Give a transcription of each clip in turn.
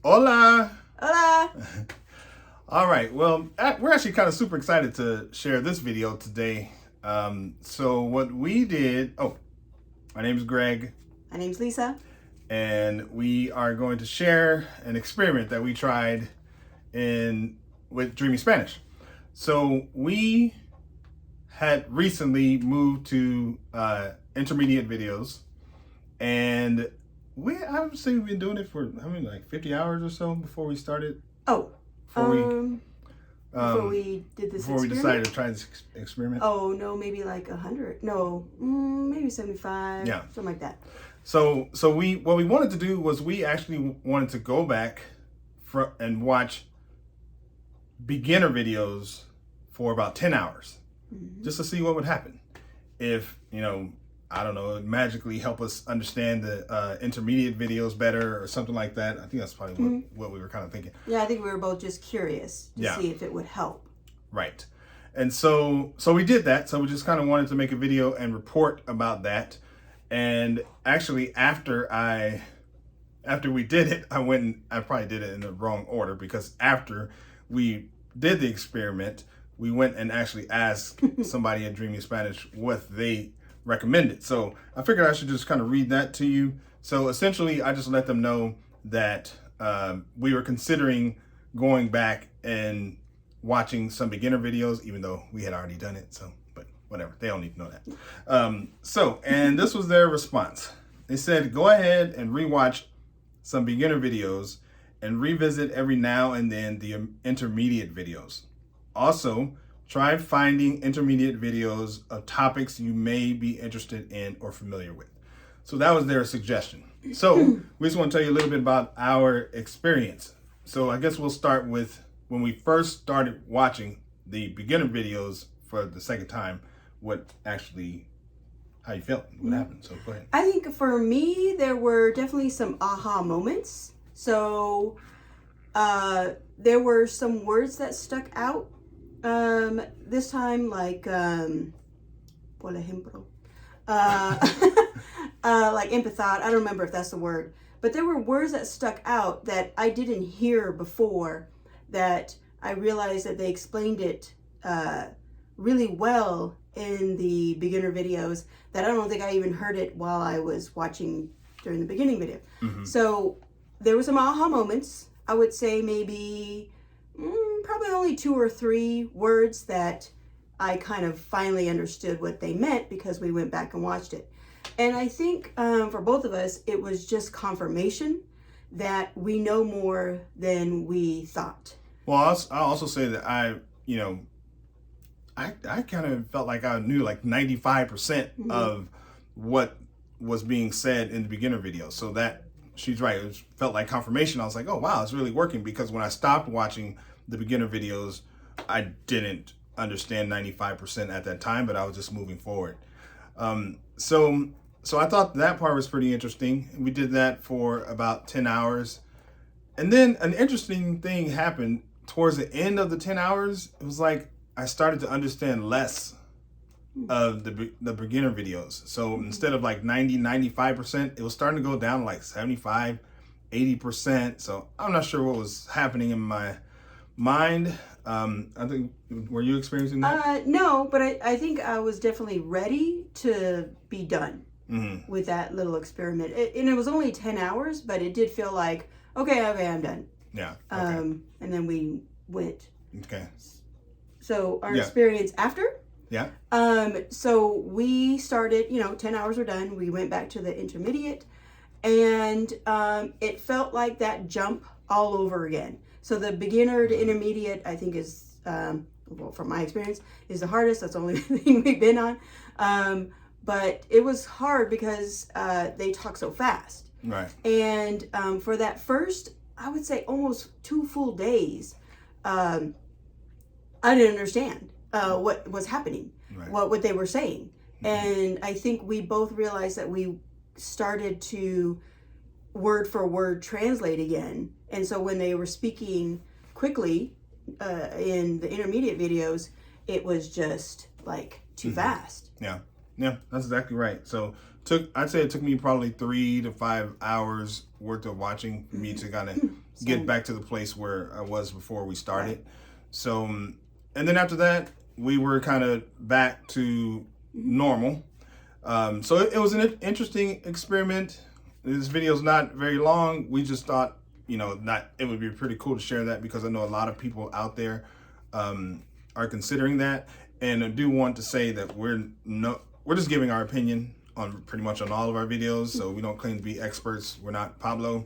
Hola! Hola! All right, well, we're actually kind of super excited to share this video today. So what we did, my name is Greg. My name's Lisa. And we are going to share an experiment that we tried with Dreamy Spanish. So we had recently moved to intermediate videos, and I would say we've been doing it for like 50 hours or so before we started. Before we did this before we decided to try this experiment. Oh no, maybe like 100. No, maybe 75. Yeah, something like that. So what we wanted to do was we actually wanted to go back and watch beginner videos for about 10 hours, just to see what would happen if, I don't know, it magically help us understand the intermediate videos better or something like that. I think that's probably what we were kind of thinking. Yeah, I think we were both just curious to see if it would help. Right. And so we did that. So we just kind of wanted to make a video and report about that. And actually, after we did it, I probably did it in the wrong order, because after we did the experiment, we went and actually asked somebody at Dreamy Spanish what they recommended. So I figured I should just kind of read that to you. So essentially, I just let them know that we were considering going back and watching some beginner videos, even though we had already done it. So, but whatever, they don't need to know that. And this was their response. They said, go ahead and rewatch some beginner videos and revisit every now and then the intermediate videos. Also, try finding intermediate videos of topics you may be interested in or familiar with. So that was their suggestion. So we just want to tell you a little bit about our experience. So I guess we'll start with when we first started watching the beginner videos for the second time, how you felt, what happened. So go ahead. I think for me, there were definitely some aha moments. So there were some words that stuck out this time, like por ejemplo, like empezar. I don't remember if that's the word, but there were words that stuck out that I didn't hear before, that I realized that they explained it really well in the beginner videos, that I don't think I even heard it while I was watching during the beginning video. So there were some aha moments. I would say maybe probably only 2 or 3 words that I kind of finally understood what they meant because we went back and watched it. And I think for both of us, it was just confirmation that we know more than we thought. Well, I'll also say that I kind of felt like I knew like 95% of what was being said in the beginner video. So that, she's right, it felt like confirmation. I was like, oh wow, it's really working, because when I stopped watching the beginner videos, I didn't understand 95% at that time, but I was just moving forward. So I thought that part was pretty interesting. We did that for about 10 hours. And then an interesting thing happened towards the end of the 10 hours. It was like I started to understand less of the beginner videos. So instead of like 90-95%, it was starting to go down to like 75-80%. So I'm not sure what was happening in my mind. I think, were you experiencing that? No, but I think I was definitely ready to be done with that little experiment. And it was only 10 hours, but it did feel like, okay, I'm done. Yeah. Okay. And then we went. Okay. So our experience after? Yeah. So we started, 10 hours were done. We went back to the intermediate, and it felt like that jump all over again. So the beginner to intermediate, I think is, well, from my experience, is the hardest. That's the only thing we've been on. But it was hard because they talk so fast. Right. And for that first, I would say almost 2 full days, I didn't understand what was happening, what they were saying. And I think we both realized that we started to word for word translate again. And so when they were speaking quickly in the intermediate videos, it was just like too fast. Yeah, that's exactly right. So I'd say it took me probably 3 to 5 hours worth of watching for me to kind of get back to the place where I was before we started. Right. So, and then after that, we were kind of back to normal. So it was an interesting experiment. This video is not very long. We just thought, you know, it would be pretty cool to share that, because I know a lot of people out there are considering that. And I do want to say that we're just giving our opinion on pretty much on all of our videos. So we don't claim to be experts. We're not Pablo.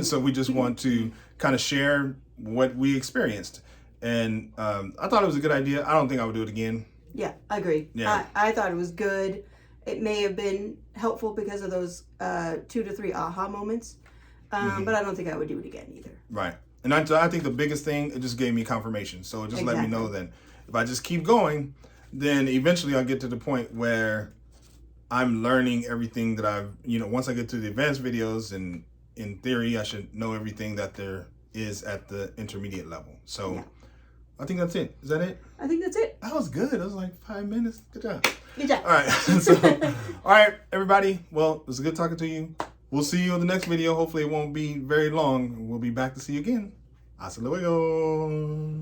So we just want to kind of share what we experienced. And I thought it was a good idea. I don't think I would do it again. Yeah, I agree. Yeah. I thought it was good. It may have been helpful because of those 2 to 3 aha moments. But I don't think I would do it again either. Right. And I think the biggest thing, it just gave me confirmation. So it just let me know that if I just keep going, then eventually I'll get to the point where I'm learning everything that I've, once I get to the advanced videos, and in theory, I should know everything that there is at the intermediate level. So I think that's it. Is that it? I think that's it. That was good. That was like 5 minutes. Good job. Good job. All right. So, all right, everybody. Well, it was good talking to you. We'll see you in the next video. Hopefully it won't be very long. We'll be back to see you again. Hasta luego.